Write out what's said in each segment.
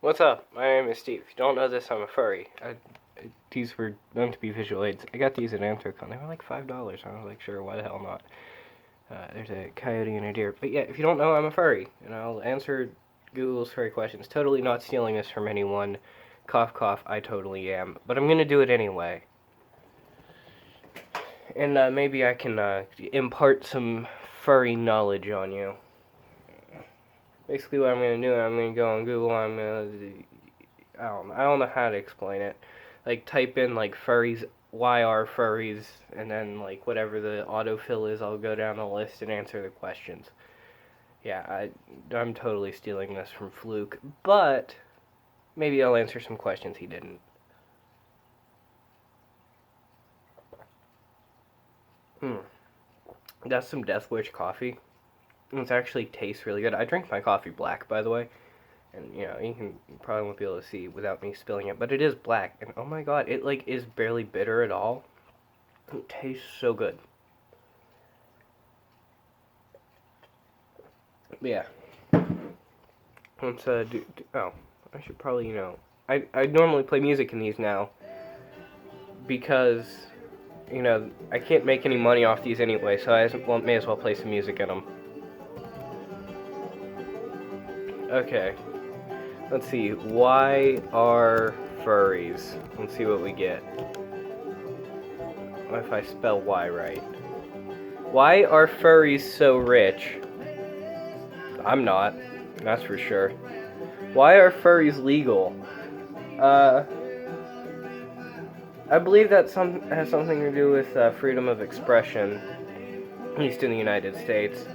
What's up? My name is Steve. If you don't know this, I'm a furry. These were meant to be visual aids. I got these at Anthrocon. They were like $5. I was like, sure, why the hell not? There's a coyote and a deer. But yeah, if you don't know, I'm a furry. And I'll answer Google's furry questions. Totally not stealing this from anyone. Cough, cough, I totally am. But I'm going to do it anyway. And maybe I can impart some furry knowledge on you. Basically what I'm going to do, I'm going to go on Google, I'm going to, I don't know how to explain it. Like, type in, like, furries, why are furries, and then, like, whatever the autofill is, I'll go down the list and answer the questions. Yeah, I'm totally stealing this from Fluke, but maybe I'll answer some questions he didn't. That's some Death Wish coffee. It actually tastes really good. I drink my coffee black, by the way. And, you know, you probably won't be able to see without me spilling it. But it is black. And, oh my god, it, like, is barely bitter at all. It tastes so good. But yeah. Let's, oh, I should probably, you know... I normally play music in these now. Because, you know, I can't make any money off these anyway. So I may as well play some music in them. Okay. Let's see. Why are furries? Let's see what we get. What if I spell Y right? Why are furries so rich? I'm not. That's for sure. Why are furries legal? I believe that has something to do with freedom of expression, at least in the United States.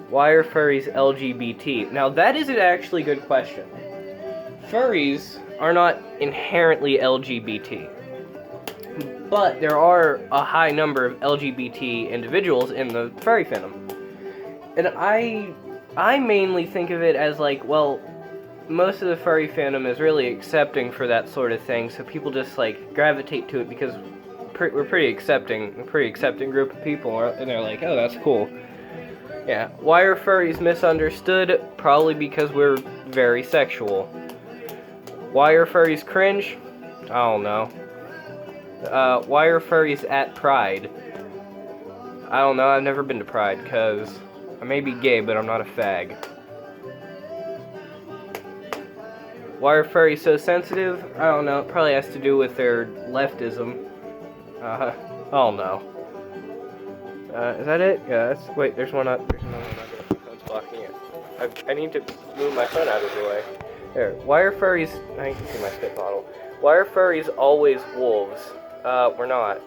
Why are furries LGBT? Now, that is an actually good question. Furries are not inherently LGBT, but there are a high number of LGBT individuals in the furry fandom. And I mainly think of it as like, well, most of the furry fandom is really accepting for that sort of thing, so people just like gravitate to it because we're pretty accepting group of people, and they're like, oh, that's cool. Yeah. Why are furries misunderstood? Probably because we're very sexual. Why are furries cringe? I don't know. Why are furries at Pride? I don't know. I've never been to Pride because I may be gay, but I'm not a fag. Why are furries so sensitive? I don't know. It probably has to do with their leftism. I don't know. Is that it? Yeah, wait, there's one up. There's another one under. My phone's blocking it. I need to move my phone out of the way. There. Why are furries... I can see my spit bottle. Why are furries always wolves? We're not.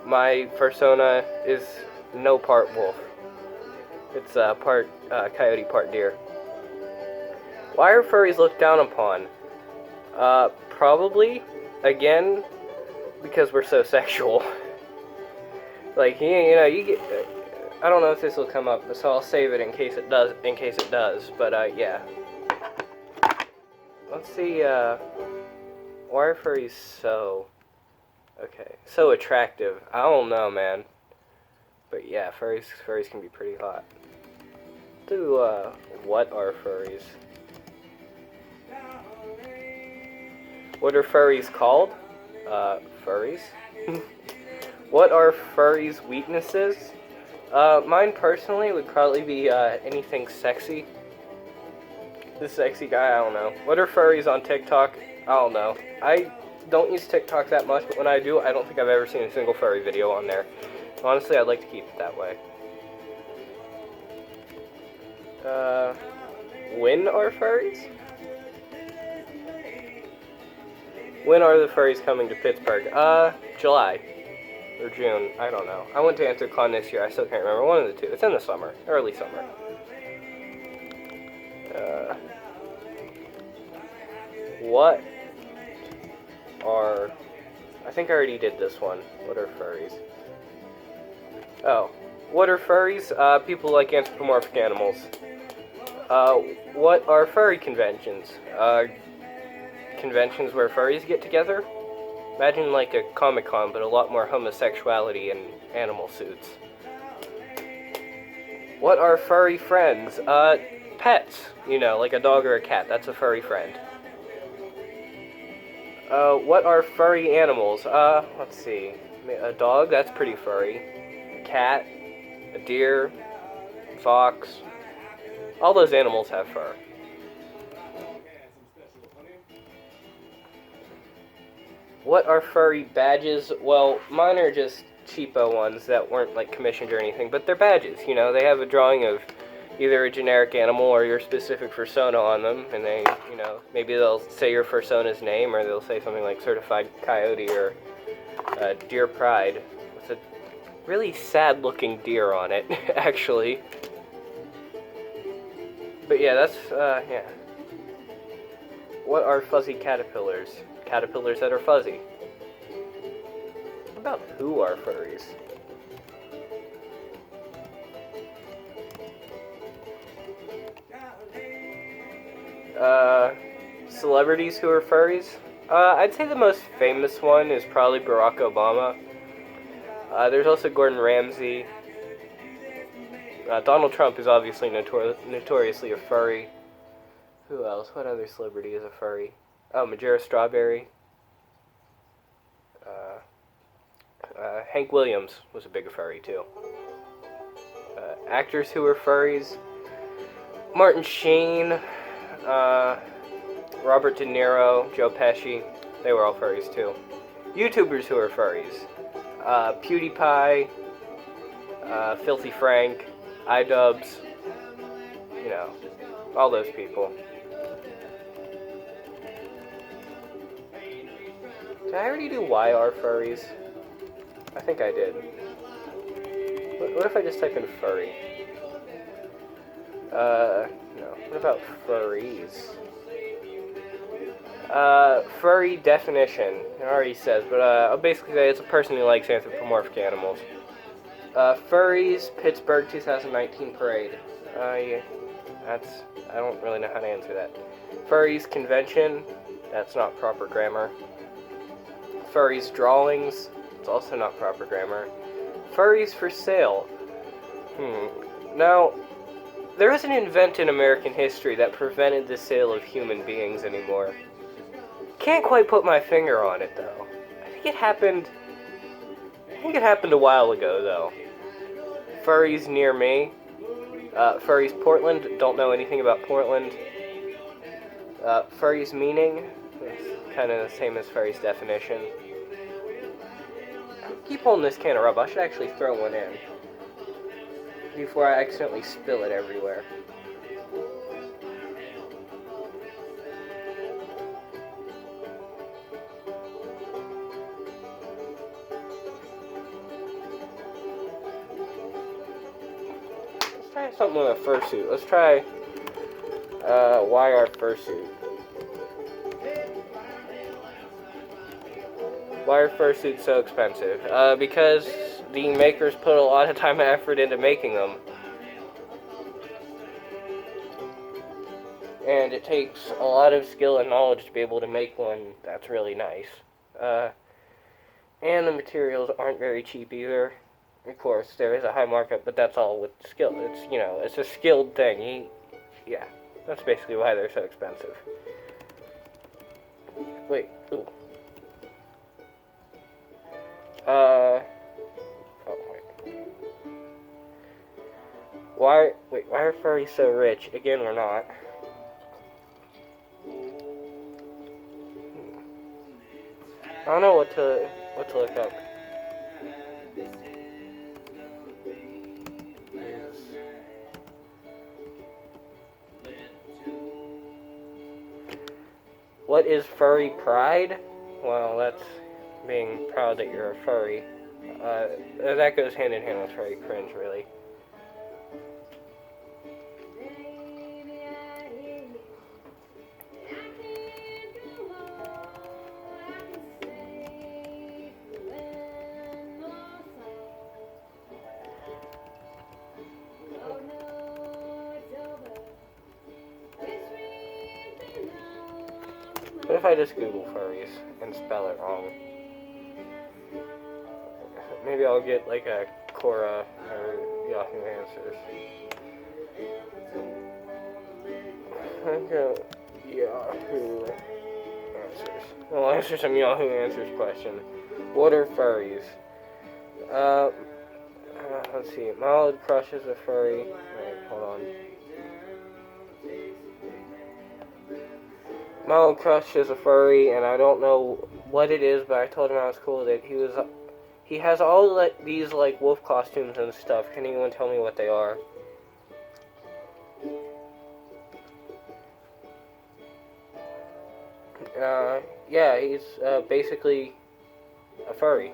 My persona is no part wolf. It's part coyote, part deer. Why are furries looked down upon? Probably, again, because we're so sexual. Like, you know, you get... I don't know if this will come up, so I'll save it in case it does, but, yeah. Let's see, why are furries so... Okay, so attractive. I don't know, man. But, yeah, furries can be pretty hot. What are furries? What are furries called? Furries? What are furries' weaknesses? Mine personally would probably be anything sexy. The sexy guy, I don't know. What are furries on TikTok? I don't know. I don't use TikTok that much, but when I do, I don't think I've ever seen a single furry video on there. Honestly, I'd like to keep it that way. When are furries? When are the furries coming to Pittsburgh? July. Or June, I don't know. I went to Anthrocon this year, I still can't remember. One of the two. It's in the summer. Early summer. What are... I think I already did this one. What are furries? Oh. What are furries? People like anthropomorphic animals. What are furry conventions? Conventions where furries get together? Imagine like a Comic-Con, but a lot more homosexuality and animal suits. What are furry friends? pets, you know, like a dog or a cat. That's a furry friend. What are furry animals? Let's see. A dog, that's pretty furry. A cat, a deer, fox. All those animals have fur. What are furry badges? Well, mine are just cheapo ones that weren't like commissioned or anything, but they're badges. You know, they have a drawing of either a generic animal or your specific persona on them, and they, you know, maybe they'll say your persona's name, or they'll say something like Certified Coyote or Deer Pride, with a really sad-looking deer on it, actually. But yeah, that's, yeah. What are fuzzy caterpillars? Caterpillars that are fuzzy. What about who are furries? Celebrities who are furries? I'd say the most famous one is probably Barack Obama. There's also Gordon Ramsay. Donald Trump is obviously notoriously a furry. Who else? What other celebrity is a furry? Oh, Majora Strawberry. Hank Williams was a big furry too. Actors who are furries: Martin Sheen, Robert De Niro, Joe Pesci. They were all furries too. YouTubers who are furries: PewDiePie, Filthy Frank, iDubbbz. You know, all those people. Did I already do why are furries? I think I did. What if I just type in furry? No. What about furries? Furry definition. It already says, but I'll basically say it's a person who likes anthropomorphic animals. Furries, Pittsburgh 2019 parade. Yeah, I don't really know how to answer that. Furries convention. That's not proper grammar. Furries drawings. It's also not proper grammar. Furries for sale. Now, there was an event in American history that prevented the sale of human beings anymore. Can't quite put my finger on it, though. I think it happened a while ago, though. Furries near me. Furries Portland. Don't know anything about Portland. Furries meaning. It's kind of the same as furries definition. Keep holding this can of rub. I should actually throw one in before I accidentally spill it everywhere. Let's try something with a fursuit. Let's try why our fursuit. Why are fursuits so expensive? Because the makers put a lot of time and effort into making them. And it takes a lot of skill and knowledge to be able to make one that's really nice. And the materials aren't very cheap either. Of course, there is a high markup, but that's all with skill. It's, you know, it's a skilled thing. Yeah, that's basically why they're so expensive. Wait, ooh. Oh, wait. Why are furries so rich? Again, we're not. I don't know what to look up. What is furry pride? Well, that's being proud that you're a furry. That goes hand in hand with furry cringe, really. What if I just Google furries and spell it wrong? Maybe I'll get like a Quora or Yahoo Answers. Yahoo Answers. We'll answer some Yahoo Answers question. What are furries? Let's see. My old crush is a furry. Wait, hold on. My old crush is a furry, and I don't know what it is, but I told him I was cool that he has all these like wolf costumes and stuff. Can anyone tell me what they are? Yeah, he's basically a furry.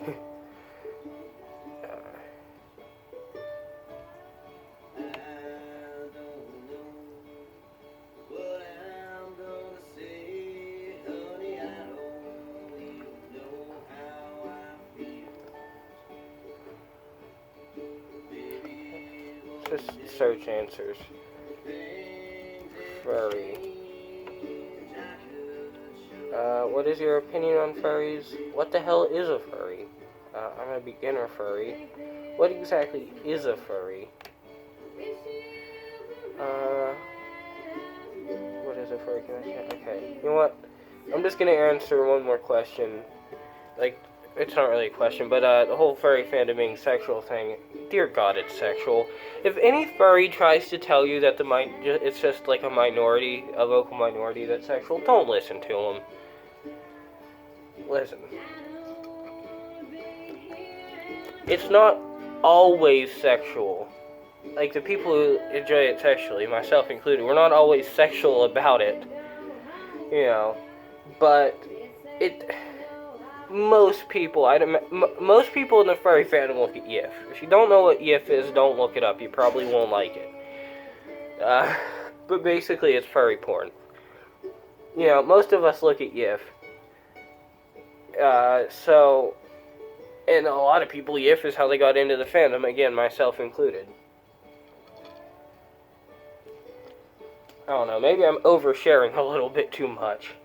Just search answers. Furry. What is your opinion on furries? What the hell is a furry? I'm a beginner furry. What exactly is a furry? What is a furry? Okay, you know what? I'm just gonna answer one more question. Like, it's not really a question, but the whole furry fandom being sexual thing. Dear God, it's sexual. If any furry tries to tell you that it's just like a minority, a vocal minority that's sexual, don't listen to them. Listen. It's not always sexual. Like, the people who enjoy it sexually, myself included, we're not always sexual about it. You know. But most people in the furry fandom look at YIF. If you don't know what YIF is, don't look it up. You probably won't like it. But basically, it's furry porn. You know, most of us look at YIF. And a lot of people, YIF is how they got into the fandom. Again, myself included. I don't know, maybe I'm oversharing a little bit too much.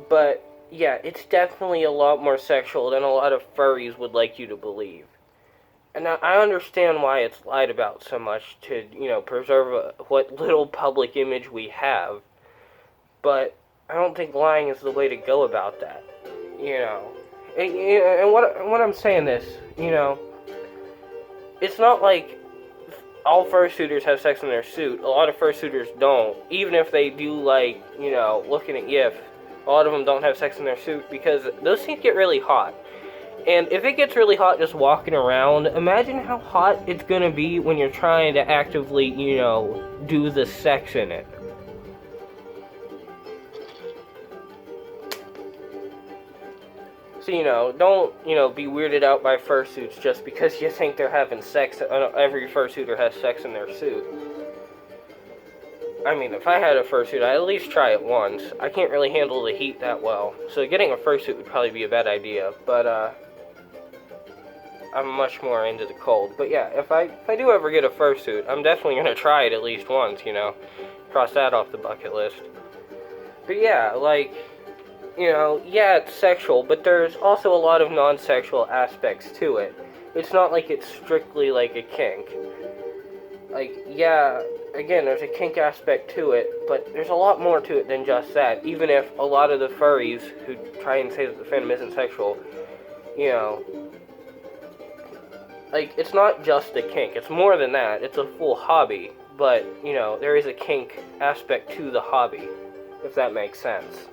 But, yeah, it's definitely a lot more sexual than a lot of furries would like you to believe. And I understand why it's lied about so much to, preserve what little public image we have. But I don't think lying is the way to go about that. And what I'm saying this, it's not like all fursuiters have sex in their suit. A lot of fursuiters don't. Even if they do, looking at YIF, a lot of them don't have sex in their suit because those things get really hot. And if it gets really hot just walking around, imagine how hot it's gonna be when you're trying to actively, do the sex in it. So, don't, be weirded out by fursuits just because you think they're having sex. Every fursuiter has sex in their suit. I mean, if I had a fursuit, I'd at least try it once. I can't really handle the heat that well, so getting a fursuit would probably be a bad idea, but, I'm much more into the cold. But yeah, if I do ever get a fursuit, I'm definitely gonna try it at least once, cross that off the bucket list. But yeah, yeah, it's sexual, but there's also a lot of non-sexual aspects to it. It's not like it's strictly like a kink. Yeah, again, there's a kink aspect to it, but there's a lot more to it than just that. Even if a lot of the furries who try and say that the fandom isn't sexual, it's not just a kink. It's more than that. It's a full hobby, but, there is a kink aspect to the hobby, if that makes sense.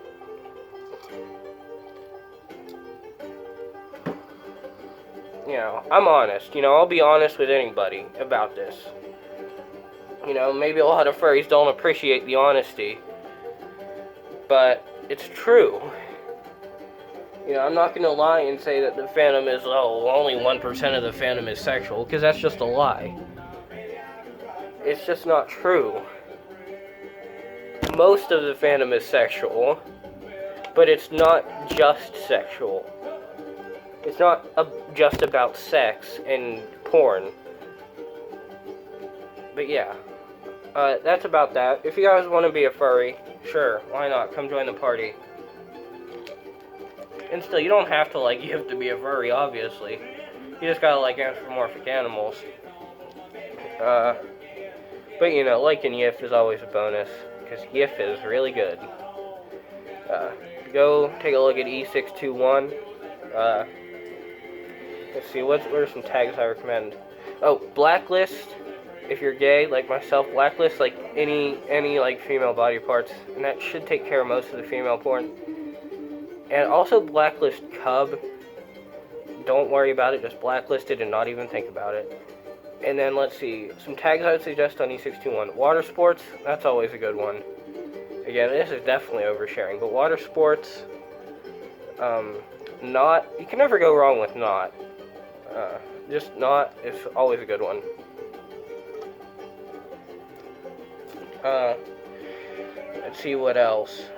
I'm honest. I'll be honest with anybody about this. Maybe a lot of furries don't appreciate the honesty, but it's true. I'm not going to lie and say that the fandom is, only 1% of the fandom is sexual, because that's just a lie. It's just not true. Most of the fandom is sexual, but it's not just sexual. It's not just about sex and porn. But yeah, that's about that. If you guys want to be a furry, sure, why not? Come join the party. And still, you don't have to like YIF to be a furry, obviously. You just gotta like anthropomorphic animals. But liking YIF is always a bonus. because GIF is really good. Go take a look at E621. Let's see, what are some tags I recommend? Oh, Blacklist, if you're gay, like myself. Blacklist, like, any like, female body parts, and that should take care of most of the female porn. And also Blacklist Cub. Don't worry about it, just blacklist it and not even think about it. And then, let's see, some tags I would suggest on E621. Water sports, that's always a good one. Again, this is definitely oversharing, but water sports, not, you can never go wrong with not. Just not is always a good one. Let's see what else.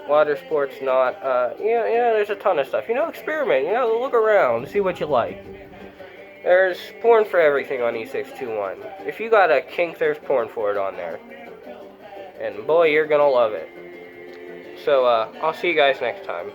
Water sports, not, yeah, there's a ton of stuff. Experiment, look around, see what you like. There's porn for everything on E621. If you got a kink, there's porn for it on there. And boy, you're gonna love it. So, I'll see you guys next time.